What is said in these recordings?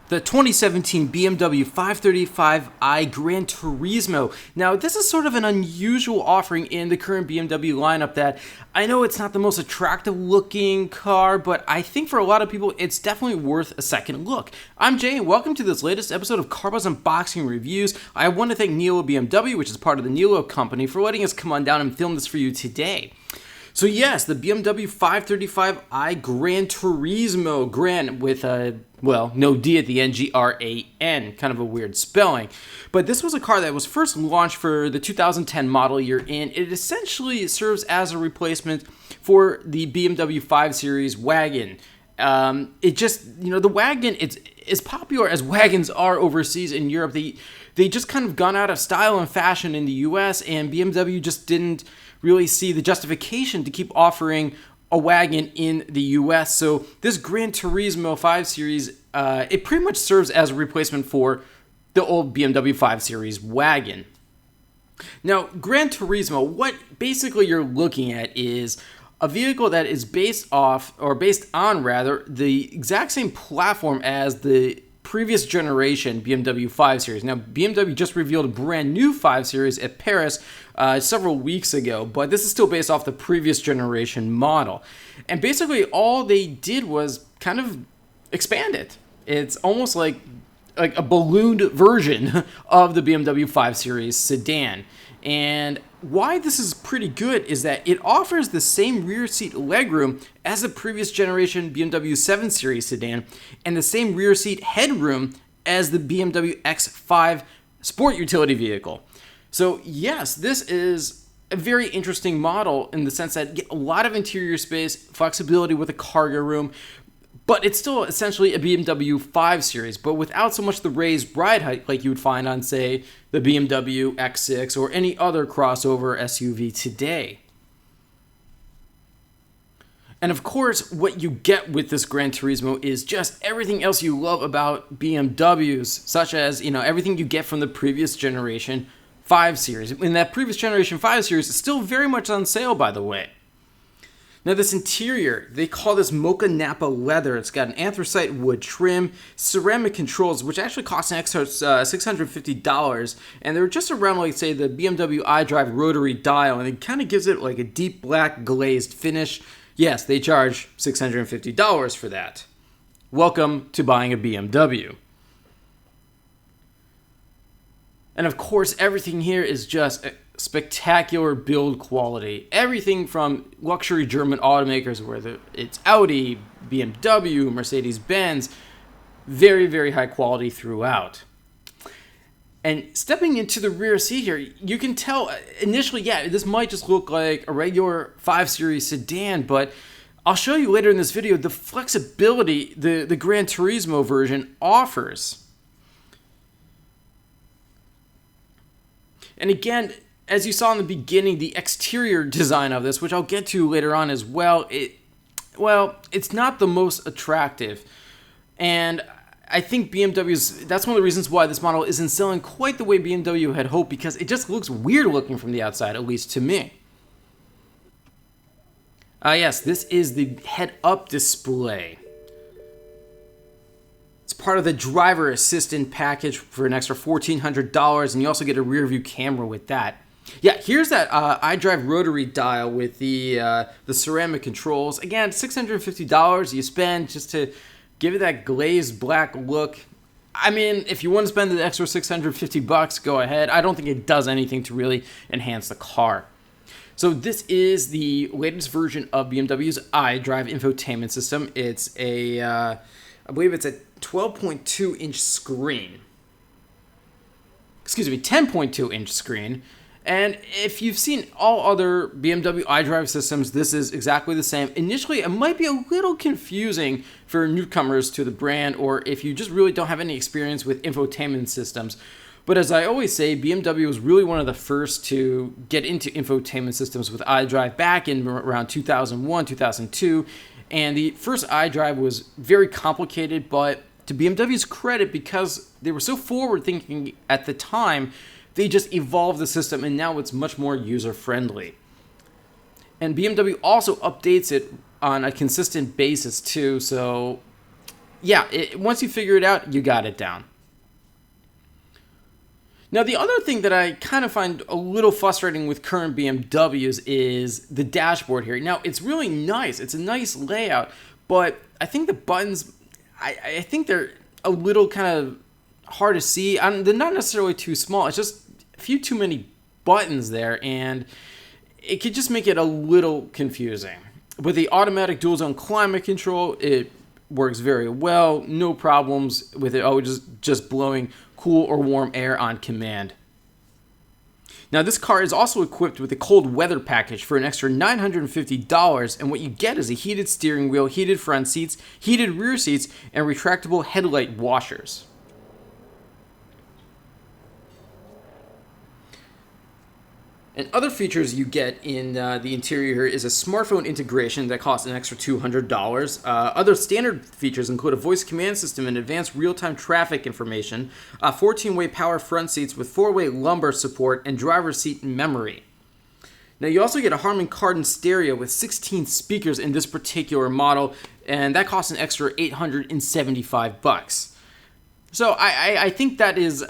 The 2017 BMW 535i Gran Turismo. Now, this is sort of an unusual offering in the current BMW lineup that I know it's not the most attractive looking car, but I think for a lot of people, it's definitely worth a second look. I'm Jay, and welcome to this latest episode of Carbuzz Unboxing Reviews. I want to thank Nilo BMW, which is part of the Nilo company, for letting us come on down and film this for you today. So yes, the BMW 535i Gran Turismo, Gran with no D at the end, G-R-A-N, kind of a weird spelling. But this was a car that was first launched for the 2010 model year, and it essentially serves as a replacement for the BMW 5 Series wagon. The wagon, it's as popular as wagons are overseas in Europe. They just kind of gone out of style and fashion in the US, and BMW just didn't really see the justification to keep offering a wagon in the US. So this Gran Turismo 5 Series, it pretty much serves as a replacement for the old BMW 5 Series wagon. Now, Gran Turismo, what basically you're looking at is a vehicle that is based on the exact same platform as the previous generation BMW 5 Series. Now, BMW just revealed a brand new 5 Series at Paris several weeks ago, but this is still based off the previous generation model. And basically, all they did was kind of expand it. It's almost like a ballooned version of the BMW 5 Series sedan. And why this is pretty good is that it offers the same rear seat legroom as the previous generation BMW 7 Series sedan and the same rear seat headroom as the BMW X5 sport utility vehicle. So yes, this is a very interesting model in the sense that you get a lot of interior space, flexibility with a cargo room, but it's still essentially a BMW 5 Series, but without so much the raised ride height like you would find on, say, the BMW X6 or any other crossover SUV today. And of course, what you get with this Gran Turismo is just everything else you love about BMWs, such as, everything you get from the previous generation 5 Series. And that previous generation 5 Series is still very much on sale, by the way. Now this interior, they call this Mocha Nappa leather. It's got an anthracite wood trim, ceramic controls, which actually cost an extra $650, and they're just around, like, say, the BMW iDrive rotary dial, and it kind of gives it like a deep black glazed finish. Yes, they charge $650 for that. Welcome to buying a BMW. And of course, everything here is just spectacular build quality. Everything from luxury German automakers, whether it's Audi, BMW, Mercedes-Benz, very, very high quality throughout. And stepping into the rear seat here, you can tell initially, this might just look like a regular 5 Series sedan, but I'll show you later in this video the flexibility the Gran Turismo version offers. And again, as you saw in the beginning, the exterior design of this, which I'll get to later on as well, it's not the most attractive. And I think that's one of the reasons why this model isn't selling quite the way BMW had hoped, because it just looks weird looking from the outside, at least to me. Yes, this is the head-up display. It's part of the driver assistant package for an extra $1,400, and you also get a rear view camera with that. Yeah, here's that iDrive rotary dial with the ceramic controls. Again, $650 you spend just to give it that glazed black look. I mean, if you want to spend the extra $650, go ahead. I don't think it does anything to really enhance the car. So this is the latest version of BMW's iDrive infotainment system. It's I believe it's a 12.2-inch screen. 10.2-inch screen. And if you've seen all other BMW iDrive systems, this is exactly the same. Initially, it might be a little confusing for newcomers to the brand, or if you just really don't have any experience with infotainment systems. But as I always say, BMW was really one of the first to get into infotainment systems with iDrive back in around 2001, 2002. And the first iDrive was very complicated, but to BMW's credit, because they were so forward-thinking at the time, they just evolved the system, and now it's much more user-friendly. And BMW also updates it on a consistent basis, too, so yeah, once you figure it out, you got it down. Now, the other thing that I kind of find a little frustrating with current BMWs is the dashboard here. Now, it's really nice. It's a nice layout, but I think the buttons, I think they're a little kind of hard to see. They're not necessarily too small. It's just a few too many buttons there, and it could just make it a little confusing. With the automatic dual zone climate control, it works very well. No problems with it. Oh, just blowing cool or warm air on command. Now, this car is also equipped with a cold weather package for an extra $950, and what you get is a heated steering wheel, heated front seats, heated rear seats, and retractable headlight washers. And other features you get in the interior here is a smartphone integration that costs an extra $200. Other standard features include a voice command system and advanced real-time traffic information, 14-way power front seats with 4-way lumbar support, and driver's seat memory. Now, you also get a Harman Kardon stereo with 16 speakers in this particular model, and that costs an extra $875. So I think that is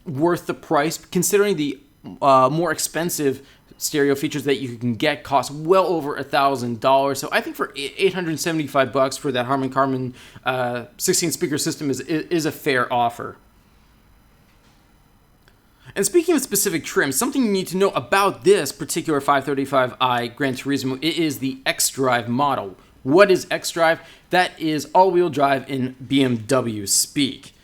worth the price, considering the more expensive stereo features that you can get cost well over $1,000. So I think for $875 for that Harman Kardon 16 speaker system is a fair offer. And speaking of specific trims, something you need to know about this particular 535i Gran Turismo is the xDrive model. What is xDrive? That is all-wheel drive in BMW-speak.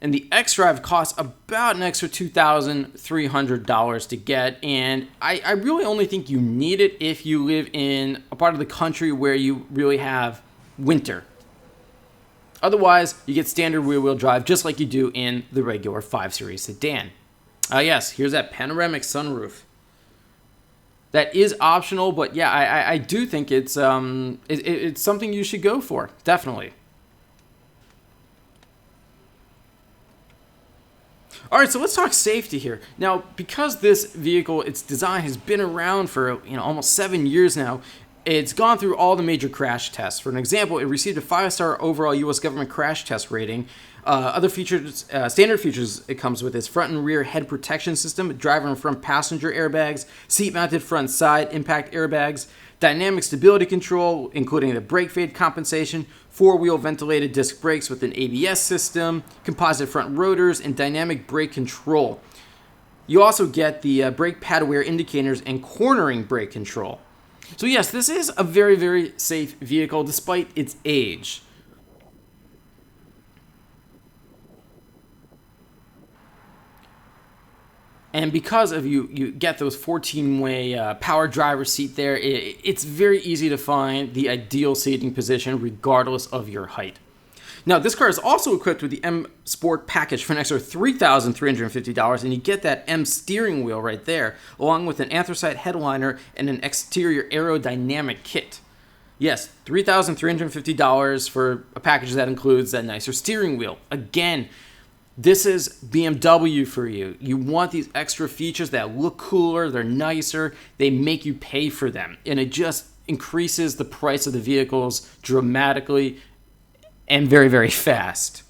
And the xDrive costs about an extra $2,300 to get, and I really only think you need it if you live in a part of the country where you really have winter. Otherwise, you get standard rear-wheel drive just like you do in the regular 5 Series sedan. Yes, here's that panoramic sunroof. That is optional, but yeah, I do think it's something you should go for, definitely. All right, so let's talk safety here. Now, because this vehicle, its design has been around for almost 7 years now, it's gone through all the major crash tests. For an example, it received a 5-star overall U.S. government crash test rating. Other features, standard features it comes with is front and rear head protection system, driver and front passenger airbags, seat-mounted front side impact airbags, dynamic stability control, including the brake fade compensation, 4-wheel ventilated disc brakes with an ABS system, composite front rotors, and dynamic brake control. You also get the brake pad aware indicators and cornering brake control. So yes, this is a very, very safe vehicle despite its age. And because of you get those 14-way power driver seat there, it's very easy to find the ideal seating position regardless of your height. Now, this car is also equipped with the M Sport package for an extra $3,350, and you get that M steering wheel right there, along with an anthracite headliner and an exterior aerodynamic kit. Yes, $3,350 for a package that includes that nicer steering wheel. Again, this is BMW for you. You want these extra features that look cooler, they're nicer, they make you pay for them. And it just increases the price of the vehicles dramatically and very, very fast.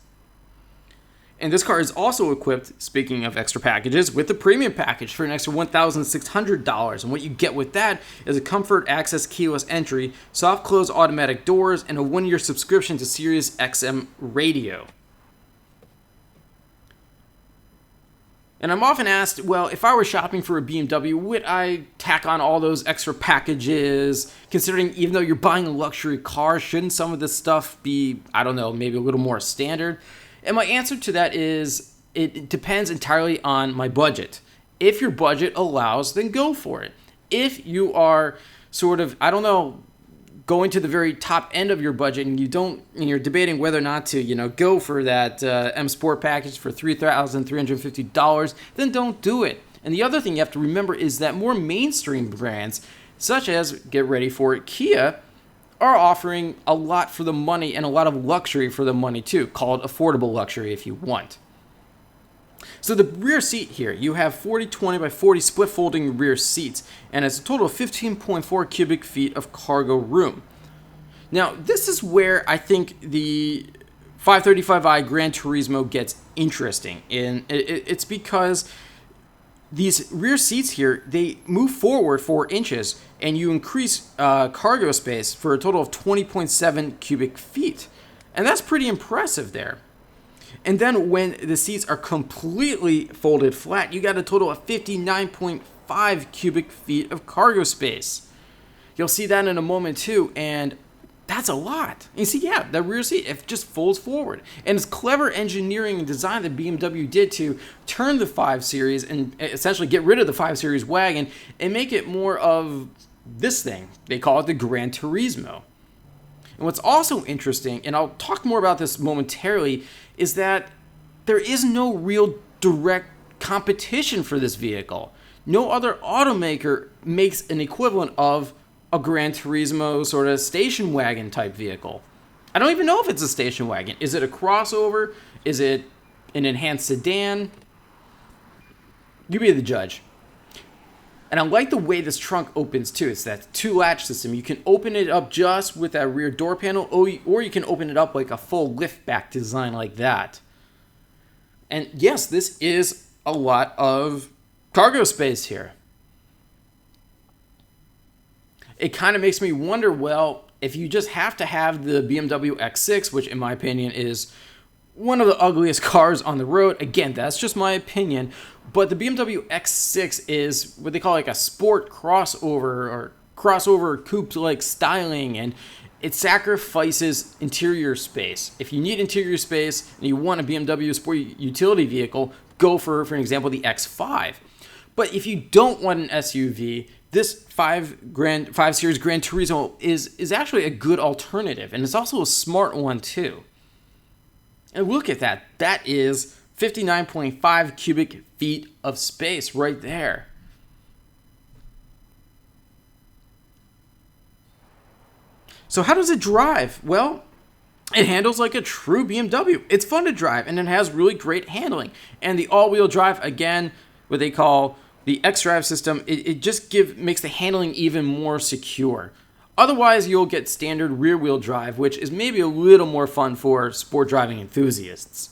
And this car is also equipped, speaking of extra packages, with the premium package for an extra $1,600. And what you get with that is a comfort access keyless entry, soft close automatic doors, and a 1-year subscription to Sirius XM radio. And I'm often asked, well, if I were shopping for a BMW, would I tack on all those extra packages? Considering even though you're buying a luxury car, shouldn't some of this stuff be, I don't know, maybe a little more standard? And my answer to that is, it depends entirely on my budget. If your budget allows, then go for it. If you are sort of, I don't know, going to the very top end of your budget and you're debating whether or not to, go for that M Sport package for $3,350, then don't do it. And the other thing you have to remember is that more mainstream brands, such as, get ready for it, Kia, are offering a lot for the money and a lot of luxury for the money too, called affordable luxury if you want. So the rear seat here, you have 40-20 by 40 split folding rear seats, and it's a total of 15.4 cubic feet of cargo room. Now, this is where I think the 535i Gran Turismo gets interesting. And it's because these rear seats here, they move forward 4 inches, and you increase cargo space for a total of 20.7 cubic feet. And that's pretty impressive there. And then when the seats are completely folded flat, you got a total of 59.5 cubic feet of cargo space. You'll see that in a moment too, and that's a lot. You see, yeah, the rear seat, it just folds forward. And it's clever engineering and design that BMW did to turn the 5 Series and essentially get rid of the 5 Series wagon and make it more of this thing. They call it the Gran Turismo. And what's also interesting, and I'll talk more about this momentarily, is that there is no real direct competition for this vehicle. No other automaker makes an equivalent of a Gran Turismo sort of station wagon type vehicle. I don't even know if it's a station wagon. Is it a crossover? Is it an enhanced sedan? You be the judge. And I like the way this trunk opens too. It's that 2-latch system. You can open it up just with that rear door panel, or you can open it up like a full lift back design like that. And yes, this is a lot of cargo space here. It kind of makes me wonder, well, if you just have to have the BMW X6, which in my opinion is one of the ugliest cars on the road. Again, that's just my opinion. But the BMW X6 is what they call like a sport crossover or crossover coupe-like styling, and it sacrifices interior space. If you need interior space and you want a BMW sport utility vehicle, go for an example, the X5. But if you don't want an SUV, this 5 Series Gran Turismo is actually a good alternative, and it's also a smart one too. And look at that. That is 59.5 cubic feet of space right there. So how does it drive? Well, it handles like a true BMW. It's fun to drive, and it has really great handling. And the all-wheel drive, again, what they call the xDrive system, it just makes the handling even more secure. Otherwise, you'll get standard rear-wheel drive, which is maybe a little more fun for sport driving enthusiasts.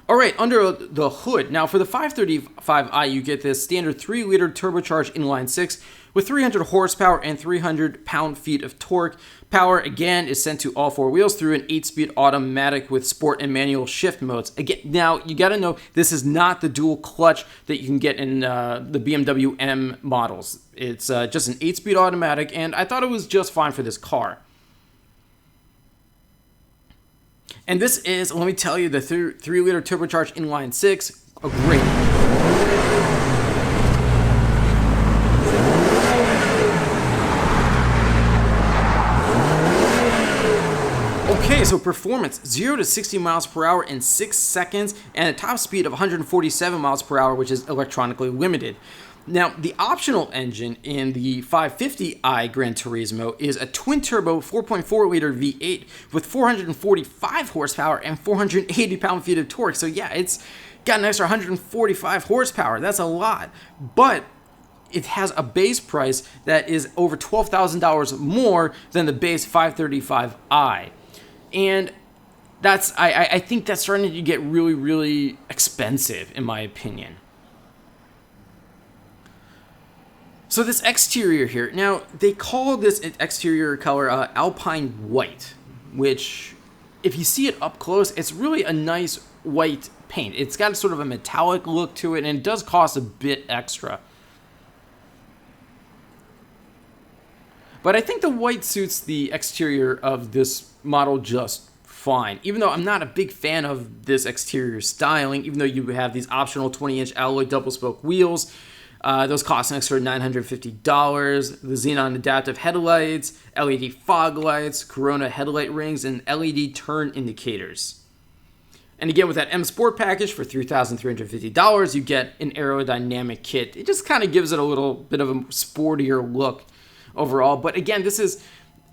All right, under the hood. Now, for the 535i, you get this standard 3-liter turbocharged inline-six with 300 horsepower and 300 pound-feet of torque. Power, again, is sent to all 4 wheels through an 8-speed automatic with sport and manual shift modes. Again, now, you got to know, this is not the dual clutch that you can get in the BMW M models. It's just an 8-speed automatic, and I thought it was just fine for this car. And this is, let me tell you, the 3-liter turbocharged inline-six, a great. Okay, so performance, 0 to 60 miles per hour in 6 seconds, and a top speed of 147 miles per hour, which is electronically limited. Now, the optional engine in the 550i Gran Turismo is a twin-turbo 4.4-liter V8 with 445 horsepower and 480 pound-feet of torque. So yeah, it's got an extra 145 horsepower. That's a lot. But it has a base price that is over $12,000 more than the base 535i. And I think that's starting to get really, really expensive, in my opinion. So this exterior here, now they call this exterior color Alpine White, which if you see it up close, it's really a nice white paint. It's got sort of a metallic look to it, and it does cost a bit extra. But I think the white suits the exterior of this model just fine, even though I'm not a big fan of this exterior styling, even though you have these optional 20-inch alloy double-spoke wheels. Those cost an extra $950. The xenon adaptive headlights, LED fog lights, Corona headlight rings, and LED turn indicators. And again, with that M Sport package for $3,350, you get an aerodynamic kit. It just kind of gives it a little bit of a sportier look overall. But again, this is,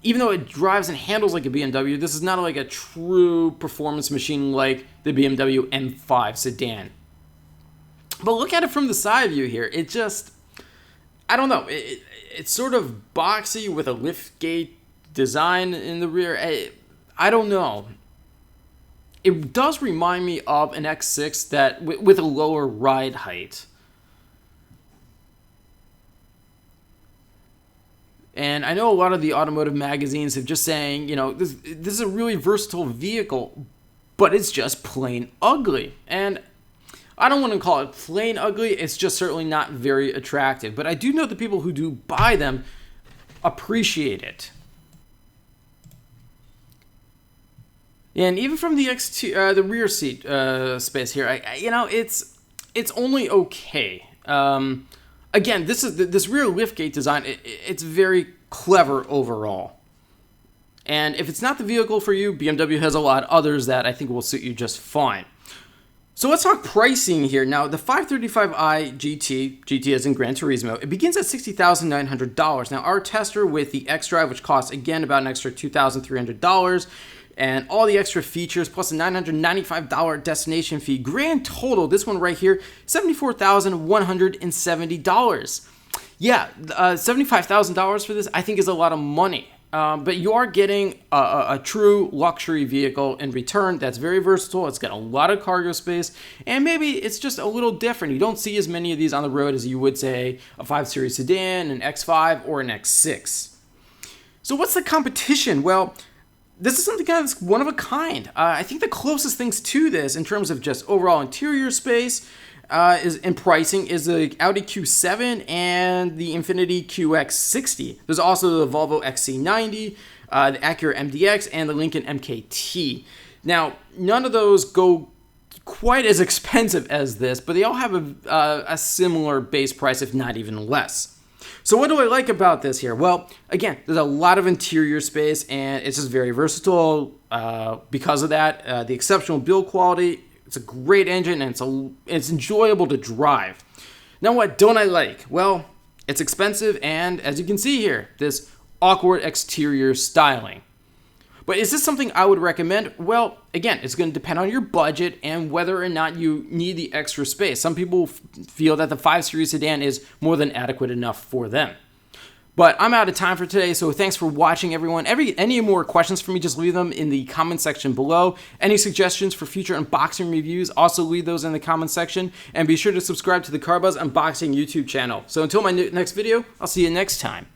even though it drives and handles like a BMW, this is not like a true performance machine like the BMW M5 sedan. But look at it from the side view here. It just, I don't know. It's sort of boxy with a lift gate design in the rear, I don't know. It does remind me of an X6 that with a lower ride height. And I know a lot of the automotive magazines have just saying, you know, this is a really versatile vehicle, but it's just plain ugly. And I don't want to call it plain ugly, it's just certainly not very attractive. But I do know the people who do buy them appreciate it. And even from the the rear seat space here, it's only okay. Again, this rear liftgate design. It's very clever overall. And if it's not the vehicle for you, BMW has a lot of others that I think will suit you just fine. So let's talk pricing here. Now, the 535i GT as in Gran Turismo, it begins at $60,900. Now, our tester with the xDrive, which costs, again, about an extra $2,300, and all the extra features, plus a $995 destination fee. Grand total, this one right here, $74,170. Yeah, $75,000 for this, I think, is a lot of money. But you are getting a true luxury vehicle in return that's very versatile. It's got a lot of cargo space, and maybe it's just a little different. You don't see as many of these on the road as you would, say, a 5 Series sedan, an X5, or an X6. So what's the competition? Well, this is something kind of one of a kind. I think the closest things to this in terms of just overall interior space is in pricing is the Audi Q7 and the Infiniti QX60. There's also the Volvo XC90, the Acura MDX, and the Lincoln MKT. Now, none of those go quite as expensive as this, but they all have a similar base price, if not even less. So what do I like about this here? Well, again, there's a lot of interior space, and it's just very versatile because of that. The exceptional build quality, it's a great engine, and it's enjoyable to drive. Now, what don't I like? Well, it's expensive, and as you can see here, this awkward exterior styling. But is this something I would recommend? Well, again, it's going to depend on your budget and whether or not you need the extra space. Some people feel that the 5 Series sedan is more than adequate enough for them. But I'm out of time for today, so thanks for watching, everyone. Any more questions for me, just leave them in the comment section below. Any suggestions for future unboxing reviews, also leave those in the comment section. And be sure to subscribe to the CarBuzz Unboxing YouTube channel. So until my next video, I'll see you next time.